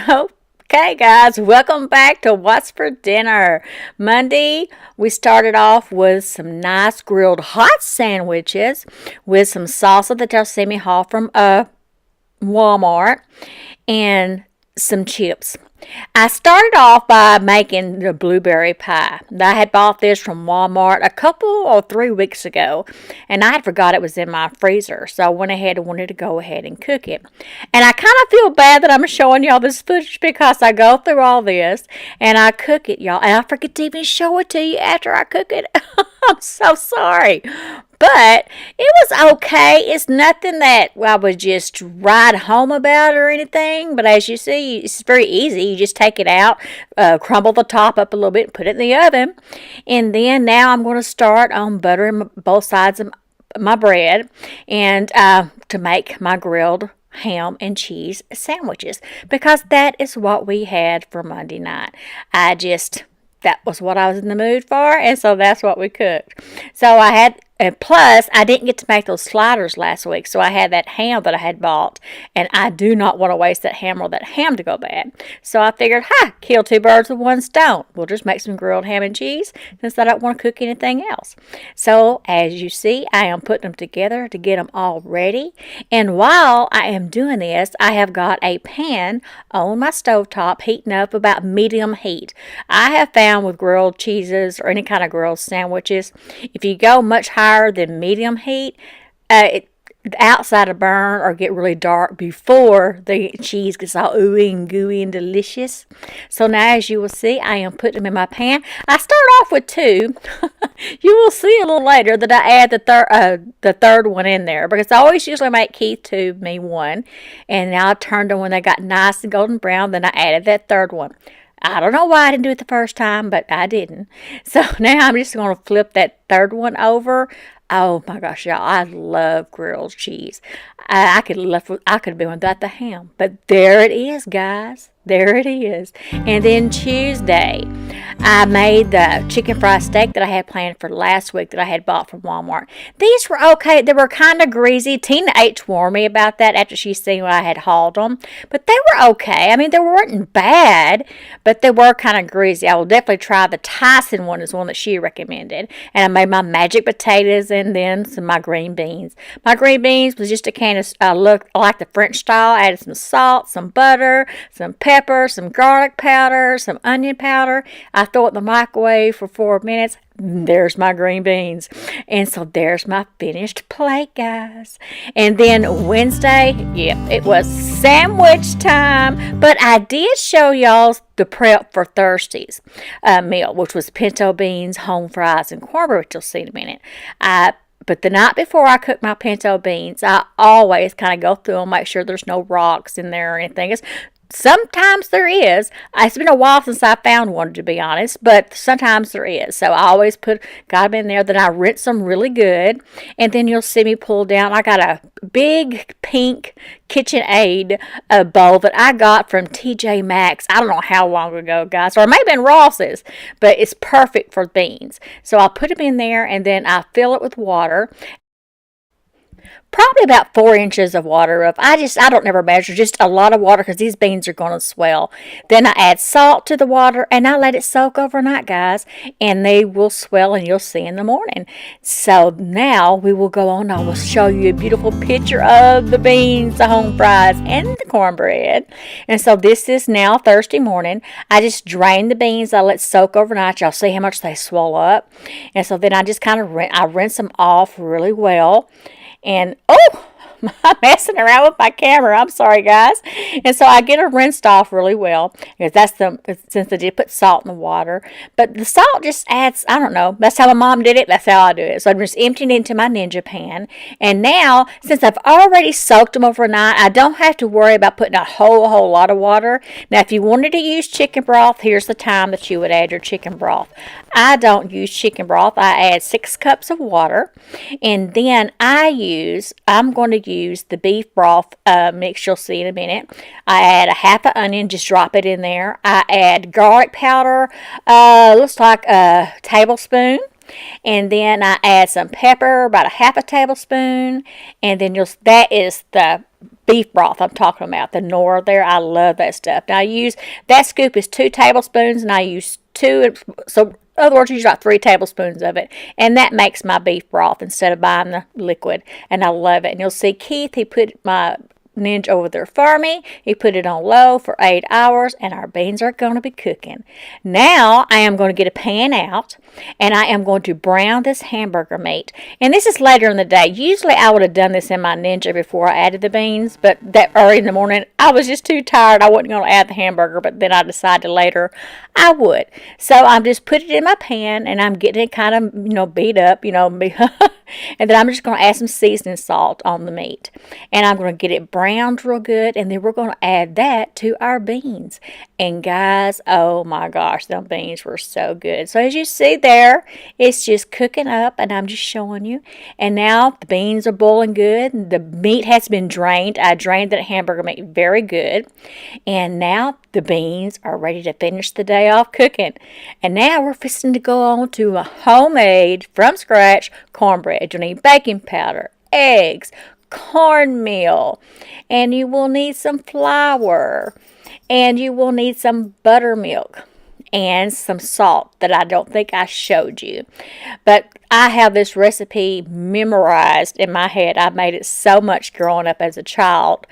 Okay, guys, welcome back to What's for Dinner. Monday, we started off with some nice grilled hot sandwiches with some salsa that y'all see me haul from Walmart and some chips. I started off by making the blueberry pie. I had bought this from Walmart a couple or 3 weeks ago, and I had forgot it was in my freezer, so I went ahead and wanted to go ahead and cook it. And I kind of feel bad that I'm showing y'all this footage because I go through all this and I cook it, y'all, and I forget to even show it to you after I cook it. I'm so sorry. But it was okay. It's nothing that I would just write home about or anything. But as you see, it's very easy. You just take it out, crumble the top up a little bit, put it in the oven. And then now I'm going to start on buttering both sides of my bread and to make my grilled ham and cheese sandwiches because that is what we had for Monday night. That was what I was in the mood for, and so that's what we cooked. So and plus, I didn't get to make those sliders last week, so I had that ham that I had bought, and I do not want to waste that ham or that ham to go bad. So I figured, kill two birds with one stone. We'll just make some grilled ham and cheese since I don't want to cook anything else. So, as you see, I am putting them together to get them all ready. And while I am doing this, I have got a pan on my stovetop heating up about medium heat. I have found with grilled cheeses or any kind of grilled sandwiches, if you go much higher than medium heat, the outside will burn or get really dark before the cheese gets all ooey and gooey and delicious. So now, as you will see, I am putting them in my pan. I start off with two. You will see a little later that I add the third one in there because I always usually make Keith two, me one. And now I turned them when they got nice and golden brown. Then I added that third one. I don't know why I didn't do it the first time, but I didn't. So now I'm just going to flip that third one over. Oh my gosh, y'all, I love grilled cheese. I could have been without the ham, but there it is, guys. There it is. And then Tuesday, I made the chicken fried steak that I had planned for last week that I had bought from Walmart. These were okay. They were kind of greasy. Tina H warned me about that after she seen when I had hauled them. But they were okay. I mean, they weren't bad, but they were kind of greasy. I will definitely try the Tyson one is one that she recommended. And I made my magic potatoes and then my green beans. My green beans was just a can of, look like the French style. I added some salt, some butter, some pepper, some garlic powder, some onion powder. I throw it in the microwave for 4 minutes. There's my green beans. And so there's my finished plate, guys. And then Wednesday, it was sandwich time. But I did show y'all the prep for Thursday's meal, which was pinto beans, home fries, and cornbread, which you'll see in a minute. But the night before I cook my pinto beans, I always kind of go through them, make sure there's no rocks in there or anything. Sometimes there is. It's been a while since I found one, to be honest, but sometimes there is. So I always got them in there. Then I rinse them really good, and then you'll see me pull down. I got a big pink KitchenAid bowl that I got from TJ Maxx. I don't know how long ago, guys, or it may have been Ross's, but it's perfect for beans. So I'll put them in there, and then I fill it with water. Probably about 4 inches of water. I don't never measure, just a lot of water because these beans are going to swell. Then I add salt to the water and I let it soak overnight, guys, and they will swell and you'll see in the morning. So now we will go on. I will show you a beautiful picture of the beans, the home fries, and the cornbread. And so this is now Thursday morning. I just drain the beans. I let soak overnight. Y'all see how much they swell up. And so then I just kind of rinse them off really well. And, I'm messing around with my camera. I'm sorry, guys. And so I get it rinsed off really well. Because since I did put salt in the water. But the salt just adds, I don't know. That's how my mom did it. That's how I do it. So I'm just emptying it into my Ninja pan. And now, since I've already soaked them overnight, I don't have to worry about putting a whole lot of water. Now, if you wanted to use chicken broth, here's the time that you would add your chicken broth. I don't use chicken broth. I add 6 cups of water. And then I'm going to use the beef broth mix you'll see in a minute. I add a half an onion, just drop it in there. I add garlic powder, looks like a tablespoon. And then I add some pepper, about a half a tablespoon. And then that is the beef broth I'm talking about, the Nor there. I love that stuff. Now I use, that scoop is 2 tablespoons, and I use 2, so in other words, you use like 3 tablespoons of it, and that makes my beef broth instead of buying the liquid, and I love it. And you'll see Keith, he put my Ninja over there for me. He put it on low for 8 hours, and our beans are going to be cooking. Now I am going to get a pan out, and I am going to brown this hamburger meat. And this is later in the day. Usually I would have done this in my Ninja before I added the beans, but that early in the morning I was just too tired. I wasn't going to add the hamburger, but then I decided later I would. So I'm just putting it in my pan, and I'm getting it kind of, beat up, and then I'm just going to add some seasoning salt on the meat. And I'm going to get it browned real good, and then we're going to add that to our beans. And guys, oh my gosh, them beans were so good. So as you see there, it's just cooking up, and I'm just showing you. And now the beans are boiling good. The meat has been drained. I drained that hamburger meat very good. And now the beans are ready to finish the day off cooking. And now we're fixing to go on to a homemade, from scratch, cornbread. You'll need baking powder, eggs, cornmeal, and you will need some flour, and you will need some buttermilk and some salt that I don't think I showed you. But I have this recipe memorized in my head. I made it so much growing up as a child.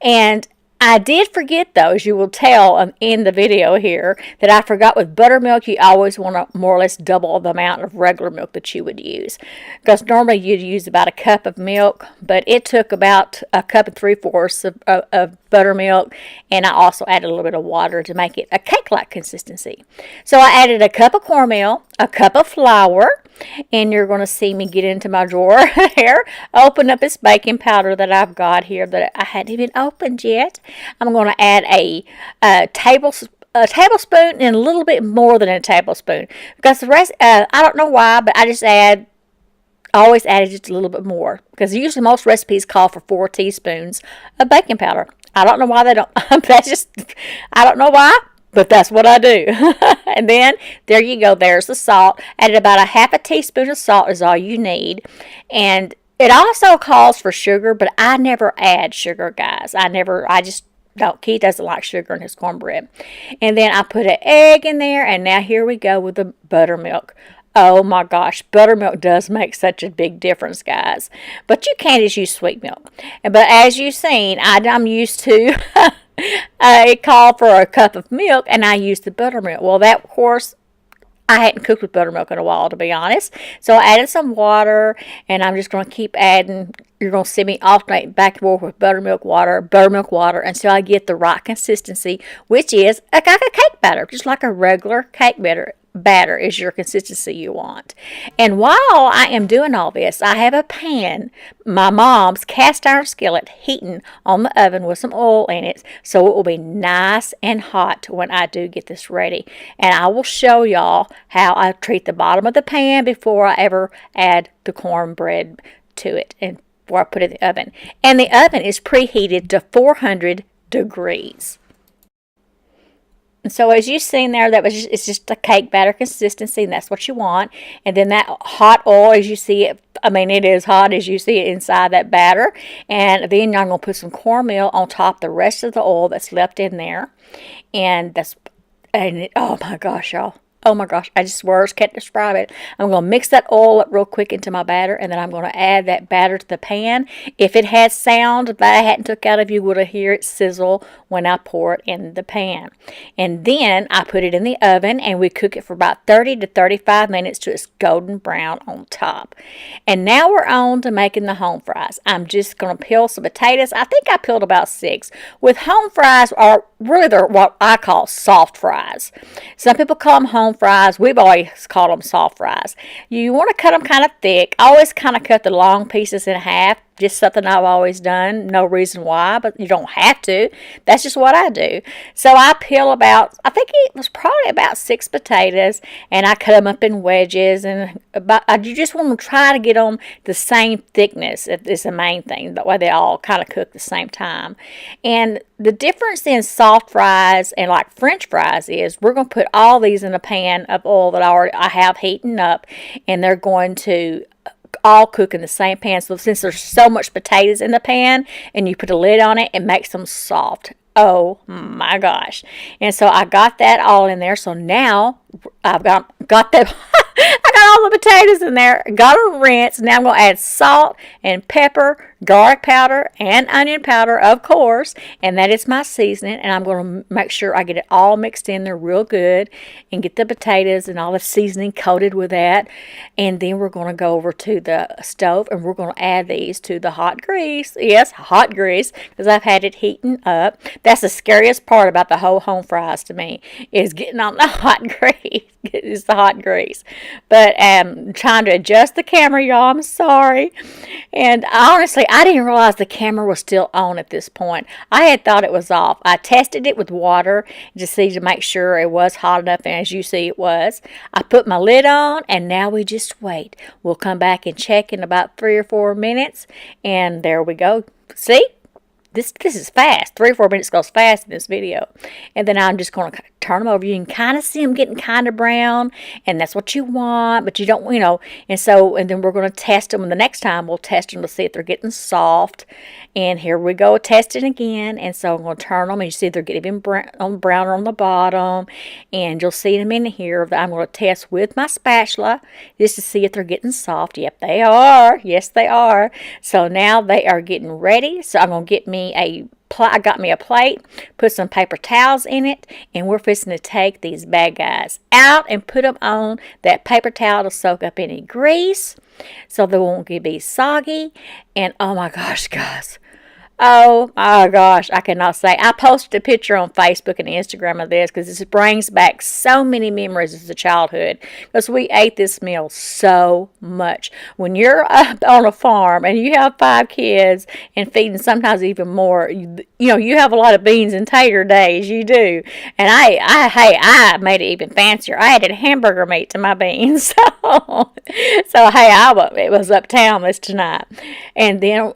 And I did forget, though, as you will tell in the video here, that I forgot with buttermilk, you always want to more or less double the amount of regular milk that you would use. Because normally you'd use about a cup of milk, but it took about a cup and 3/4 of buttermilk, and I also added a little bit of water to make it a cake-like consistency. So I added a cup of cornmeal, a cup of flour, and you're going to see me get into my drawer here, open up this baking powder that I've got here that I hadn't even opened yet. I'm going to add a tablespoon and a little bit more than a tablespoon, because the rest, I don't know why, but I always added just a little bit more, because usually most recipes call for 4 teaspoons of baking powder. I don't know why they don't. I don't know why, but that's what I do. And then there you go. There's the salt. Added about a 1/2 teaspoon of salt is all you need. And it also calls for sugar, but I never add sugar, guys. I just don't. Keith doesn't like sugar in his cornbread. And then I put an egg in there, and now here we go with the buttermilk. Oh my gosh, buttermilk does make such a big difference, guys. But you can't just use sweet milk. But as you've seen, I'm used to it called for a cup of milk, and I used the buttermilk. Well, that, of course, I hadn't cooked with buttermilk in a while, to be honest. So I added some water, and I'm just going to keep adding. You're going to see me alternate back and forth with buttermilk water, until I get the right consistency, which is like a cake batter, just like a regular cake batter is your consistency you want. And while I am doing all this, I have a pan, my mom's cast iron skillet, heating on the oven with some oil in it, so it will be nice and hot when I do get this ready. And I will show y'all how I treat the bottom of the pan before I ever add the cornbread to it, and before I put it in the oven. And the oven is preheated to 400 degrees. And so as you've seen there, it's just a cake batter consistency, and that's what you want. And then that hot oil, as you see it, it is hot as you see it inside that batter. And then I'm going to put some cornmeal on top of the rest of the oil that's left in there. Oh my gosh, y'all. Oh my gosh, I just words can't describe it. I'm going to mix that oil up real quick into my batter, and then I'm going to add that batter to the pan. If it had sound that I hadn't took out of, you would have heard it sizzle when I pour it in the pan. And then I put it in the oven, and we cook it for about 30 to 35 minutes till it's golden brown on top. And now we're on to making the home fries. I'm just going to peel some potatoes. I think I peeled about 6. With home fries are really they're what I call soft fries. Some people call them home fries. We've always called them soft fries. You want to cut them kind of thick. I always kind of cut the long pieces in half. Just something I've always done. No reason why, but you don't have to. That's just what I do. So I peel I think it was probably about 6 potatoes, and I cut them up in wedges. And you just want to try to get them the same thickness. Is the main thing. That way they all kind of cook at the same time. And the difference in soft fries and like French fries is we're going to put all these in a pan of oil that I have heating up, and they're going to all cook in the same pan. So since there's so much potatoes in the pan and you put a lid on it, it makes them soft. Oh my gosh. And so I got that all in there. So now I've got that. I got all the potatoes in there, got them rinsed. Now I'm going to add salt and pepper, garlic powder, and onion powder, of course. And that is my seasoning. And I'm going to make sure I get it all mixed in there real good and get the potatoes and all the seasoning coated with that. And then we're going to go over to the stove and we're going to add these to the hot grease. Yes, hot grease, because I've had it heating up. That's the scariest part about the whole home fries to me, is getting on the hot grease. It's the hot grease. But trying to adjust the camera, y'all. I'm sorry. And honestly, I didn't realize the camera was still on at this point. I had thought it was off. I tested it with water to make sure it was hot enough, and as you see, it was. I put my lid on, and now we just wait. We'll come back and check in about 3 or 4 minutes, and there we go. See? This is fast. 3 or 4 minutes goes fast in this video. And then I'm just going to turn them over. You can kind of see them getting kind of brown, and that's what you want, but you don't, and then we're going to test them, and the next time we'll test them to see if they're getting soft. And here we go, testing again. And so I'm going to turn them, and you see they're getting browner on the bottom. And you'll see in a minute here that I'm going to test with my spatula just to see if they're getting soft. Yep, they are. Yes, they are. So now they are getting ready. So I'm going to get me I got me a plate, put some paper towels in it, and we're fixing to take these bad guys out and put them on that paper towel to soak up any grease so they won't be soggy. And oh my gosh, guys. Oh my gosh, I cannot say. I posted a picture on Facebook and Instagram of this because this brings back so many memories of the childhood, because we ate this meal so much. When you're up on a farm and you have 5 kids and feeding sometimes even more, you have a lot of beans and tater days. You do. And I made it even fancier. I added hamburger meat to my beans. It was uptown this tonight. And then,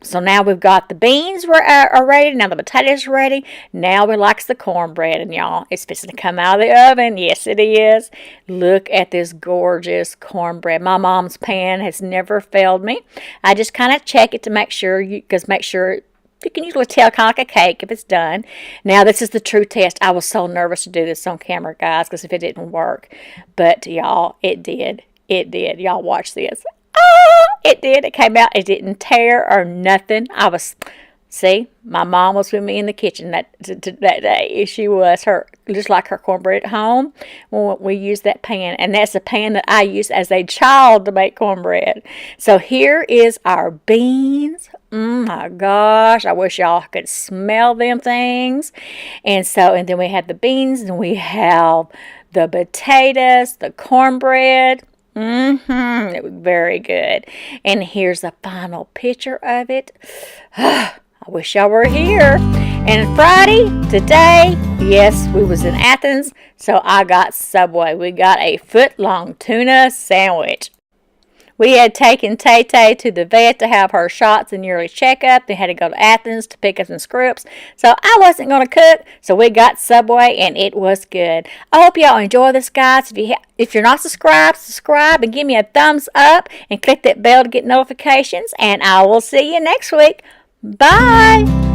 so now we've got the beans are ready. Now the potatoes are ready. Now we like the cornbread. And y'all, it's fixing to come out of the oven. Yes, it is. Look at this gorgeous cornbread. My mom's pan has never failed me. I just kind of check it to make sure, you can usually tell kind of like a cake if it's done. Now this is the true test. I was so nervous to do this on camera, guys, because if it didn't work. But y'all, it did. It did. Y'all watch this. It did. It came out. It didn't tear or nothing. My mom was with me in the kitchen that day. She was just like her cornbread at home when we used that pan. And that's the pan that I used as a child to make cornbread. So here is our beans. My gosh. I wish y'all could smell them things. And then we have the beans, and we have the potatoes, the cornbread. It was very good. And here's the final picture of it. I wish y'all were here. And Friday, today, yes, we was in Athens, so I got Subway. We got a foot-long tuna sandwich. We had taken Tay-Tay to the vet to have her shots and yearly checkup. They had to go to Athens to pick up some scripts. So I wasn't going to cook, so we got Subway, and it was good. I hope y'all enjoy this, guys. If you're not subscribed, subscribe and give me a thumbs up and click that bell to get notifications. And I will see you next week. Bye.